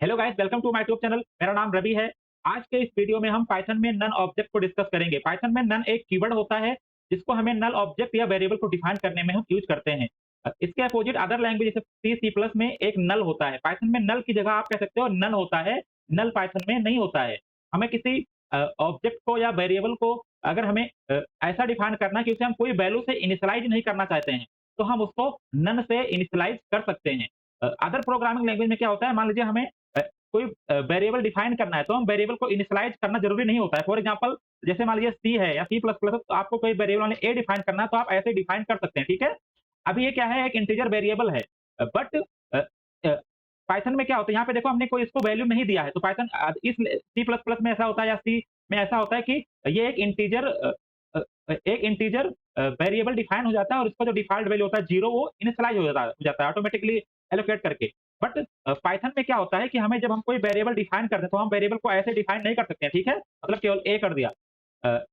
Hello guys, welcome to my YouTube channel. मेरा नाम रवि है। आज के इस वीडियो में हम पाइथन में नल ऑब्जेक्ट को डिस्कस करेंगे। पाइथन में नल एक कीवर्ड होता है जिसको हमें नल ऑब्जेक्ट या वेरिएबल को डिफाइन करने में हम यूज करते हैं। इसके अपोजिट अदर लैंग्वेज जैसे सी सी प्लस में एक नल होता है। पाइथन में नल की जगह आप कह सकते हो नल होता है। नल पाइथन में नहीं होता है। हमें किसी ऑब्जेक्ट को या वेरिएबल को अगर हमें ऐसा डिफाइन करना है कि उसे हम कोई वैल्यू से इनिशियलाइज नहीं करना चाहते हैं, तो हम उसको नन से इनिशियलाइज कर सकते हैं। अदर प्रोग्रामिंग लैंग्वेज में क्या होता है, मान लीजिए हमें कोई वेरिएबल डिफाइन करना है, तो हम वेरिएबल को इनिशियलाइज़ करना ज़रूरी नहीं होता है। फॉर एग्जांपल जैसे मान लीजिए सी है या सी प्लस प्लस है, तो आपको कोई वेरिएबल मान लीजिए ए डिफाइन करना है, तो आप ऐसे डिफाइन कर सकते हैं, ठीक है? अभी ये क्या है, एक इंटीजर वेरिएबल है। बट पाइथन में क्या होता है, यहाँ पे देखो हमने कोई इसको वैल्यू नहीं दिया है, तो पाइथन इस सी प्लस प्लस में ऐसा होता है या सी में ऐसा होता है कि ये एक इंटीजर वेरिएबल डिफाइन हो जाता है और इसका जो डिफ़ॉल्ट वैल्यू होता है 0, वो इनिशियलाइज़ हो जाता है ऑटोमैटिकली एलोकेट करके। बट पाइथन में क्या होता है कि हमें जब हम कोई वेरिएबल डिफाइन करते हैं, तो हम वेरिएबल को ऐसे डिफाइन नहीं कर सकते हैं, ठीक है? मतलब केवल ए कर दिया। अ,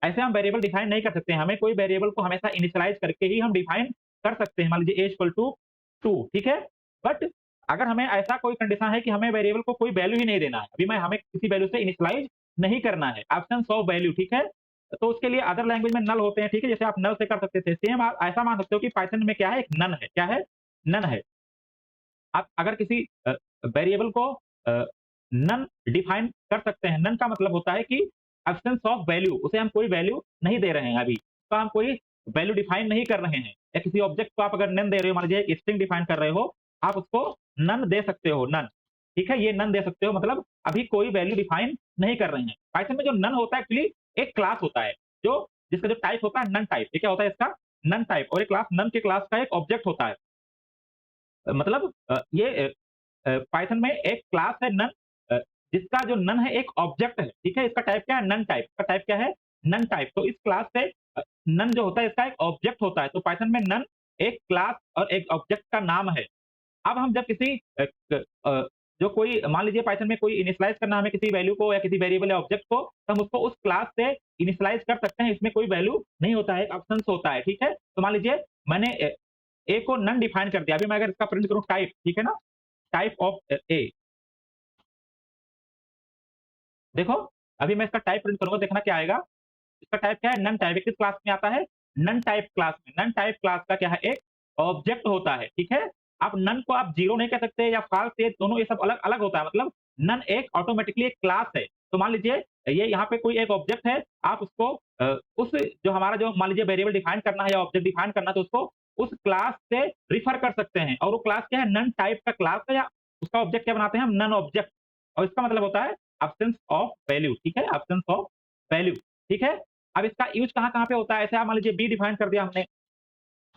ऐसे हम वेरिएबल डिफाइन नहीं कर सकते हैं। हमें कोई वेरिएबल को हमेशा इनिशियलाइज़ करके ही हम डिफाइन कर सकते हैं। मान लीजिए a इक्वल टू 2, ठीक है? बट अगर हमें ऐसा कोई कंडीशन है कि हमें वेरिएबल को कोई वैल्यू ही नहीं देना है, अभी मैं हमें किसी वैल्यू से इनिशियलाइज़ नहीं करना है, एब्सेंस ऑफ वैल्यू, ठीक है? तो उसके लिए अदर लैंग्वेज में नल होते हैं, ठीक है? जैसे आप नल से कर सकते थे, सेम आप ऐसा मान सकते हो कि पाइथन में क्या है, एक नन है। क्या है? नन है। आप अगर किसी वेरिएबल को नन डिफाइन कर सकते हैं। नन का मतलब होता है कि एब्सेंस ऑफ वैल्यू, उसे हम कोई वैल्यू नहीं दे रहे हैं अभी, तो हम कोई वैल्यू डिफाइन नहीं कर रहे हैं। या किसी ऑब्जेक्ट को आप अगर नन दे रहे हो, मान लीजिए एक स्ट्रिंग डिफाइन कर रहे हो, आप उसको नन दे सकते हो, नन। ठीक है? ये नन दे सकते हो, मतलब अभी कोई वैल्यू डिफाइन नहीं कर रहे हैं। पाइथन में जो नन होता है एक्चुअली एक क्लास होता है, जो जिसका जो टाइप होता है नन टाइप। ये क्या होता है इसका? None type. और एक क्लास नन के क्लास का एक ऑब्जेक्ट होता है। मतलब पाइथन में एक क्लास है नन, अ, जिसका जो नन है एक ऑब्जेक्ट है, ठीक है? इसका टाइप क्या है? None type. इसका टाइप क्या है? None type. तो इस क्लास से नन जो होता है इसका एक ऑब्जेक्ट होता है। तो पाइथन में नन एक क्लास और एक ऑब्जेक्ट का नाम है। अब हम जब किसी जो कोई मान लीजिए पाइथन में कोई इनिशियलाइज़ करना है हमें किसी वैल्यू को या किसी वेरिएबल या ऑब्जेक्ट को, तो हम उसको उस क्लास से इनिशियलाइज़ कर सकते हैं। इसमें कोई वैल्यू नहीं होता है, एक ऑप्शंस होता है, ठीक है? तो मान लीजिए मैंने ए को नन डिफाइन कर दिया। अभी मैं अगर इसका प्रिंट करूँ टाइप, ठीक है ना? टाइप ऑफ ए, देखो अभी मैं इसका टाइप प्रिंट करूँगा, देखना क्या आएगा। इसका टाइप क्या है? None type. ये किस क्लास में आता है? नन टाइप क्लास में। नन टाइप क्लास का क्या है? एक ऑब्जेक्ट होता है, ठीक है? अब नन को आप 0 नहीं कह सकते या फॉल्स, ये दोनों ये सब अलग-अलग होता है। मतलब नन एक ऑटोमैटिकली एक क्लास है। तो मान लीजिए ये यहाँ पे कोई एक ऑब्जेक्ट है, आप उसको उस जो हमारा जो मान लीजिए वेरिएबल डिफाइन करना है या ऑब्जेक्ट डिफाइन करना है, तो उसको उस क्लास से रिफर कर सकते हैं। और वो क्लास क्या है? नन टाइप का क्लास है, या उसका ऑब्जेक्ट क्या बनाते हैं हम? None object. और इसका मतलब होता है एब्सेंस ऑफ वैल्यू, ठीक है? एब्सेंस ऑफ वैल्यू, ठीक है? अब इसका यूज़ कहाँ-कहाँ पे होता है? ऐसे आप मान लीजिए बी डिफाइन कर दिया हमने,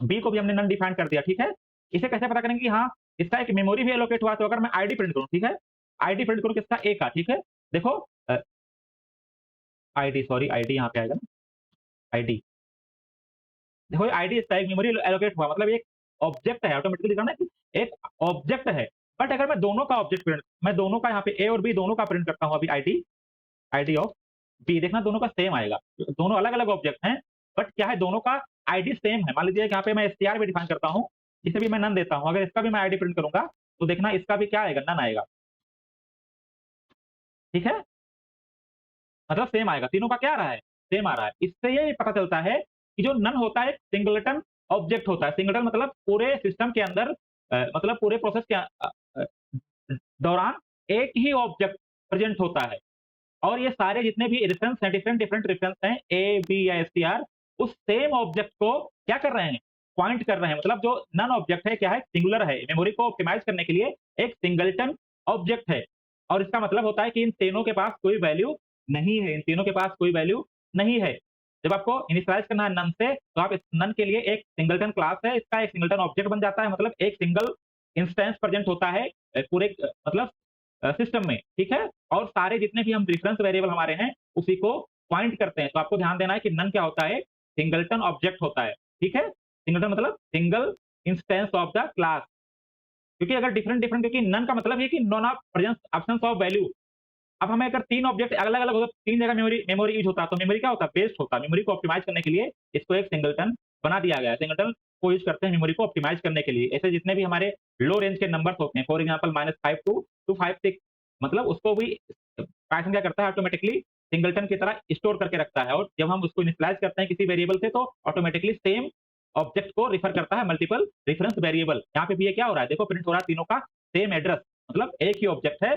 बी को भी हमने नन डिफाइन कर दिया, ठीक है? इसे कैसे पता करेंगे कि हाँ, इसका एक मेमोरी भी एलोकेट हुआ है, तो अगर मैं आईडी प्रिंट करूँ, ठीक है? आईडी प्रिंट करूँ किसका? ए का, ठीक है? देखो आईडी सॉरी आईडी यहाँ पे आएगा ना, आईडी। देखो ये आईडी इसका एक मेमोरी एलोकेट हुआ, मतलब एक ऑब्जेक्ट है, ऑटोमेटिकली लिखा ना कि एक ऑब्जेक्ट है। बट अगर मैं दोनों का यहाँ पे ए और बी दोनों का प्रिंट करता हूँ अभी आईडी, आईडी ऑफ बी, देखना दोनों का सेम आएगा। दोनों अलग-अलग ऑब्जेक्ट हैं, बट क्या है दोनों का आईडी सेम है। मान लीजिए यहाँ पे मैं एसटीआर भी डिफाइन करता हूँ, इसे भी मैं नन देता हूँ। अगर इसका भी मैं आईडी प्रिंट करूँगा, तो देखना इसका भी क्या आएगा? नन आएगा, ठीक है? मतलब सेम आएगा, तीनों का क्या आ रहा है? सेम आ रहा है। इससे ये पता चलता है कि जो नन होता है एक सिंगलटन ऑब्जेक्ट होता है। सिंगलटन मतलब पूरे सिस्टम के अंदर मतलब पूरे प्रोसेस के अ, दौरान एक ही ऑब्जेक्ट प्रेजेंट होता है। और ये सारे जितने भी रेफरेंस हैं, डिफरेंट रेफरेंस हैं, ए, बी या एसटीआर, उस सेम ऑब्जेक्ट को क्या कर रहे हैं? पॉइंट कर रहे हैं। मतलब जो नन ऑब्जेक्ट है क्या है? सिंगुलर है। मेमोरी को ऑप्टिमाइज़ करने के लिए एक सिंगलटन ऑब्जेक्ट है। और इसका मतलब होता है कि इन तीनों के पास कोई वैल्यू नहीं है, इन तीनों के पास कोई वैल्यू नहीं है। जब आपको इनिशियलाइज़ करना है नन से, तो आप इस नन के लिए एक सिंगलटन क्लास है, इसका एक सिंगलटन ऑब्जेक्ट बन जाता है, मतलब एक सिंगल इंस्टेंस प्रेजेंट होता है पूरे मतलब सिस्टम में, ठीक है? और सारे जितने भी हम रेफरेंस वेरिएबल हमारे हैं, उसी को पॉइंट करते हैं। तो आपको ध्यान देना है कि नन क्या होता है? सिंगलटन ऑब्जेक्ट होता है, ठीक है? सिंगलटन मतलब single instance of the class. क्योंकि अगर डिफरेंट क्योंकि नन का मतलब ये है कि none of presence absence of value. अब हमें अगर 3 ऑब्जेक्ट अलग-अलग हो, तो 3 जगह मेमोरी मेमोरी यूज़ होता है, तो मेमोरी क्या होता है? वेस्ट होता है। मेमोरी को ऑप्टिमाइज़ करने के लिए इसको एक सिंगलटन बना दिया गया है। सिंगलटन को यूज़ करते हैं मेमोरी को ऑप्टिमाइज़ करने के लिए। ऐसे जितने भी हमारे लो रेंज के नंबर्स होते हैं, फॉर एग्ज़ाम्पल -5 टू 56, मतलब उसको भी पाइथन क्या करता है, ऑटोमैटिकली सिंगलटन की तरह स्टोर करके रखता है, और जब हम उसको इनिशियलाइज़ करते हैं किसी वेरिएबल से, तो ऑटोमैटिकली सेम ऑब्जेक्ट को रिफर करता है मल्टीपल रेफरेंस वेरिएबल। यहाँ पे भी ये क्या हो रहा है, देखो प्रिंट हो रहा है तीनों का सेम एड्रेस, मतलब एक ही ऑब्जेक्ट है,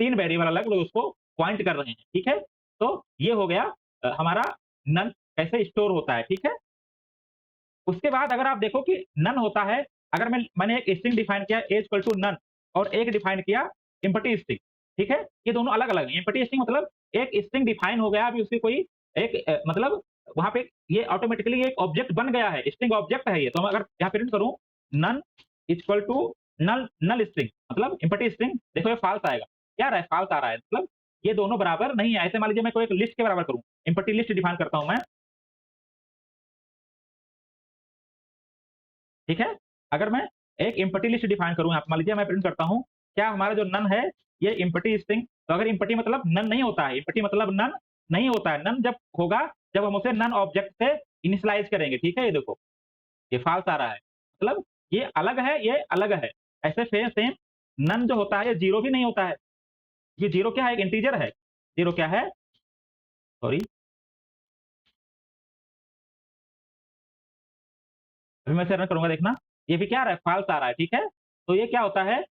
3 वेरिएबल अलग लोग उसको पॉइंट कर रहे हैं, ठीक है? तो ये हो गया हमारा नन कैसे स्टोर होता है, ठीक है? उसके बाद अगर आप देखो कि नन होता है, अगर मैंने एक स्ट्रिंग डिफाइन किया ए इक्वल टू नन, और एक डिफाइन किया एम्प्टी स्ट्रिंग, ठीक है? ये दोनों अलग-अलग हैं। एम्प्टी स्ट्रिंग मतलब एक स्ट्रिंग डिफाइन हो गया, अभी उसकी कोई एक मतलब वहाँ पे ये ऑटोमैटिकली एक ऑब्जेक्ट बन गया है, स्ट्रिंग ऑब्जेक्ट है ये। तो मैं अगर यहाँ प्रिंट करूँ none equal to null null string, मतलब एम्प्टी स्ट्रिंग, देखो ये फॉल्स आएगा। क्या आ रहा है? फॉल्स आ रहा है, मतलब ये दोनों बराबर नहीं है। ऐसे मान लीजिए मैं कोई एक लिस्ट के बराबर करूँ, एम्प्टी लिस्ट डिफाइन करता हूँ मैं, ठीक है? अगर मैं एक एम्प्टी लिस्ट डिफाइन करूँ, यहाँ पे मान लीजिए मैं प्रिंट करता हूँ, क्या हमारा जो नन है, ये एम्प्टी स्ट्रिंग, तो अगर एम्प्टी मतलब नन नहीं होता है, एम्प्टी मतलब नन नहीं होता है। नन जब होगा, जब हम उसे नन ऑब्जेक्ट से इनिशियलाइज़ करेंगे, ठीक है? ये देखो, ये फ़ॉल्स आ रहा है, मतलब ये अलग है, ये अलग है। ऐसे सेम सेम नन जो होता है, ये 0 भी नहीं होता है। ये 0 क्या है? एक इंटीजर है। 0 क्या है? सॉरी, अभी मैं इसे रन करूँगा, देखना, ये भी क्या आ रहा है? फ़ॉल्स आ रहा है, ठीक है? तो ये क्या होता है,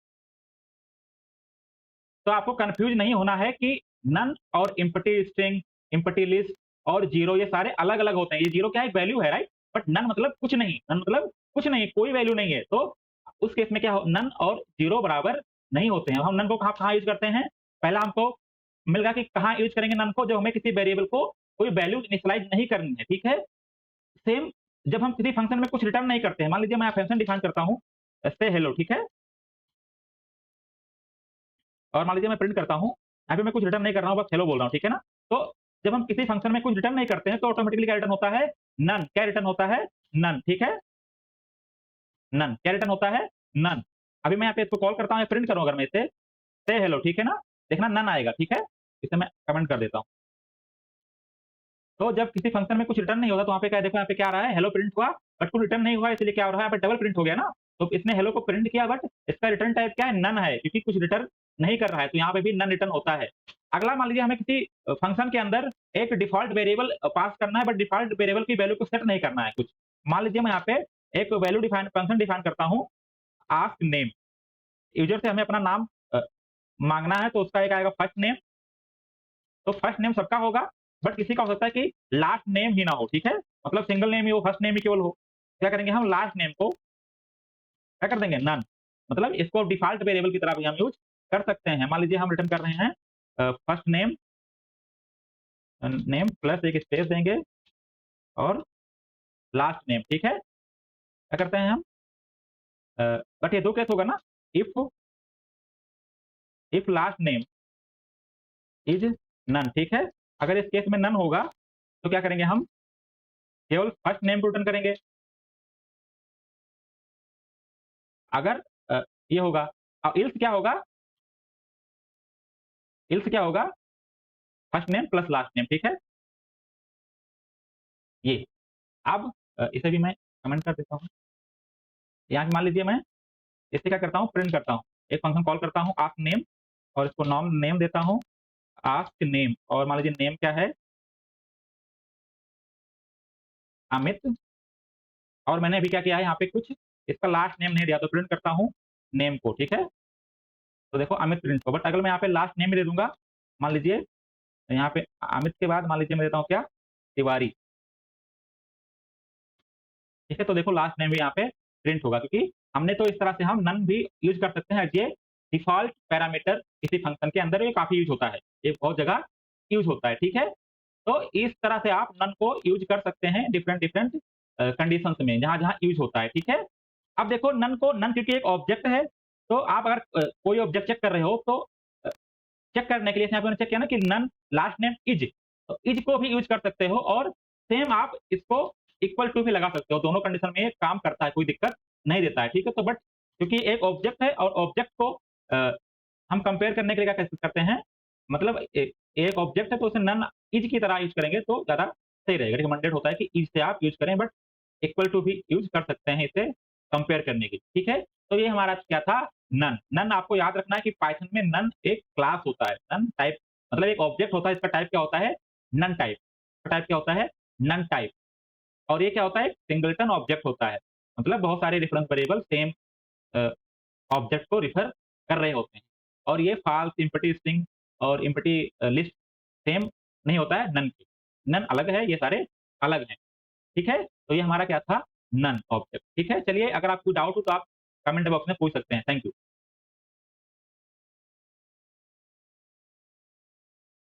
तो आपको कन्फ्यूज़ नहीं होना है कि नन और एम्प्टी स्ट्रिंग, एम्प्टी लिस्ट और ज़ीरो ये सारे अलग-अलग होते हैं। ये ज़ीरो क्या है? एक वैल्यू है, राइट? बट नन मतलब कुछ नहीं, नन मतलब कुछ नहीं, कोई वैल्यू नहीं है। तो उस केस में क्या हो, नन और ज़ीरो बराबर नहीं होते हैं। हम नन को कहाँ कहाँ यूज़ करते हैं? पहला हमको मिल गया कि कहाँ यूज़ करेंगे नन को, जब हमें किसी वेरिएबल को कोई वैल्यू इनिशियलाइज़ नहीं करनी है, ठीक है? सेम जब हम किसी फंक्शन में कुछ रिटर्न नहीं करते हैं, मान लीजिए मैं फंक्शन डिफाइन करता हूँ, से हेलो, ठीक है? और मान लीजिए मैं प्रिंट करता हूँ, यहाँ पे मैं कुछ रिटर्न नहीं कर रहा हूँ, बस हेलो बोल रहा हूँ, ठीक है ना? तो जब हम किसी फंक्शन में कुछ रिटर्न नहीं करते हैं, तो ऑटोमैटिकली क्या रिटर्न होता है? नन। क्या रिटर्न होता है? नन, ठीक है? नन। क्या रिटर्न होता है? नन। अभी मैं यहाँ पे इसको कॉल करता हूँ या प्रिंट करूँ अगर मैं इसे, से हेलो, ठीक है ना? देखना नन आएगा, ठीक है? इसे मैं कमेंट कर देता हूँ। तो जब किसी फंक्शन में कुछ रिटर्न नहीं होता, तो वहाँ पे क्या है, देखो यहाँ पे क्या आ रहा है, हेलो प्रिंट हुआ, बट कुछ रिटर्न नहीं हुआ, इसलिए क्या हो रहा है, यहाँ पे डबल प्रिंट हो गया ना। तो इसने हेलो को प्रिंट किया, बट इसका रिटर्न टाइप क्या है, नन है, क्योंकि कुछ रिटर्न नहीं कर रहा है, तो यहाँ पे भी नन रिटर्न होता है। अगला मान लीजिए हमें किसी फंक्शन के अंदर एक डिफॉल्ट वेरिएबल पास करना है, बट डिफॉल्ट वेरिएबल की वैल्यू को सेट नहीं करना है कुछ। मान लीजिए मैं यहाँ पे एक वैल्यू डिफाइन फंक्शन डिफाइन करता हूँ, आस्क नेम। यूजर से हमें अपना नाम मांगना है, तो उसका एक आएगा फर्स्ट नेम। तो फर्स्ट नेम सबका होगा, बट किसी का हो सकता है कि लास्ट नेम ही ना हो, ठीक है? मतलब सिंगल नेम ही हो, फर्स्ट नेम ही केवल हो। क्या करेंगे हम, लास्ट नेम को क्या कर देंगे, नन। मतलब इसको डिफ़ॉल्ट वेरिएबल की तरह भी हम यूज़ कर सकते हैं। मान लीजिए हम रिटर्न कर रहे हैं फर्स्ट नेम, नेम प्लस एक स्पेस देंगे और लास्ट नेम, ठीक है? क्या करते हैं हम, बट ये 2 केस होगा ना, if if last name is none, ठीक है? अगर इस केस में नन होगा, तो क्या करेंगे हम, केवल फर्स्ट नेम को रिटर्न करेंगे। अगर ये होगा, इल्स क्या होगा, इल्स क्या होगा, first name plus last name, ठीक है? ये। अब इसे भी मैं कमेंट कर देता हूँ। यहाँ पे मान लीजिए मैं इसे क्या करता हूँ, प्रिंट करता हूँ। एक फंक्शन कॉल करता हूँ आस्क नेम, और इसको नॉर्म नेम देता हूँ, आस्क नेम, और मान लीजिए नेम क्या है, अमित। और मैंने अभी क्या किया है, यहाँ पे कुछ इसका लास्ट नेम नहीं दिया, तो प्रिंट करता हूँ नेम को, ठीक है? तो देखो अमित प्रिंट हो, बट अगर मैं यहाँ पे लास्ट नेम भी दे दूँगा, मान लीजिए यहाँ पे अमित के बाद मान लीजिए मैं देता हूँ क्या, तिवारी, ठीक है? तो देखो लास्ट नेम भी यहाँ पे प्रिंट होगा, क्योंकि हमने तो इस तरह से हम नन भी यूज़ कर सकते हैं एज़ ये डिफ़ॉल्ट पैरामीटर किसी फ़ंक्शन के अंदर, ये काफ़ी यूज़ होता है। ये बहुत जगह यूज़ होता है, ठीक है? तो इस तरह से आप नन को यूज़ कर सकते हैं डिफरेंट डिफरेंट कंडीशंस में, जहाँ-जहाँ यूज़ होता है, ठीक है? अब देखो नन क्योंकि एक ऑब्जेक्ट है, तो आप अगर कोई ऑब्जेक्ट चेक कर रहे हो, तो अ, चेक करने के लिए यहाँ पे मैंने चेक किया ना कि नन लास्ट नेम इज़, तो इज़ को भी यूज़ कर सकते हो, और सेम आप इसको इक्वल टू भी लगा सकते हो। दोनों कंडीशन में ये काम करता है, कोई दिक्कत नहीं देता है, ठीक है? तो बट क्योंकि एक ऑब्जेक्ट है, और ऑब्जेक्ट को अ, हम कंपेयर करने के लिए क्या करते हैं, मतलब एक ऑब्जेक्ट है, तो उसे नन इज़ की तरह यूज़ करेंगे तो ज़्यादा सही रहेगा। रिकमेंडेड होता है कि इज़ से आप यूज़ करें, बट इक्वल टू भी यूज़ कर सकते हैं इसे कंपेयर करने के लिए, ठीक है? तो ये हमारा क्या था नन। नन आपको याद रखना है कि पाइथन में नन एक क्लास होता है। नन टाइप मतलब एक ऑब्जेक्ट होता है, इसका टाइप क्या होता है? None type. इसका टाइप क्या होता है? None type. और ये क्या होता है? सिंगलटन ऑब्जेक्ट होता है। मतलब बहुत सारे रेफरेंस वेरिएबल सेम अ, ऑब्जेक्ट को रिफर कर रहे होते हैं। और ये फाल्स, एम्प्टी स्ट्रिंग और एम्प्टी लिस्ट सेम नहीं होता है नन के। नन अलग है, ये सारे अलग हैं। ठीक है? तो ये हमारा क्या था? None object. ठीक है? चलिए अगर आपको डाउट हो तो आप कमेंट बॉक्स में पूछ सकते हैं। Thank you.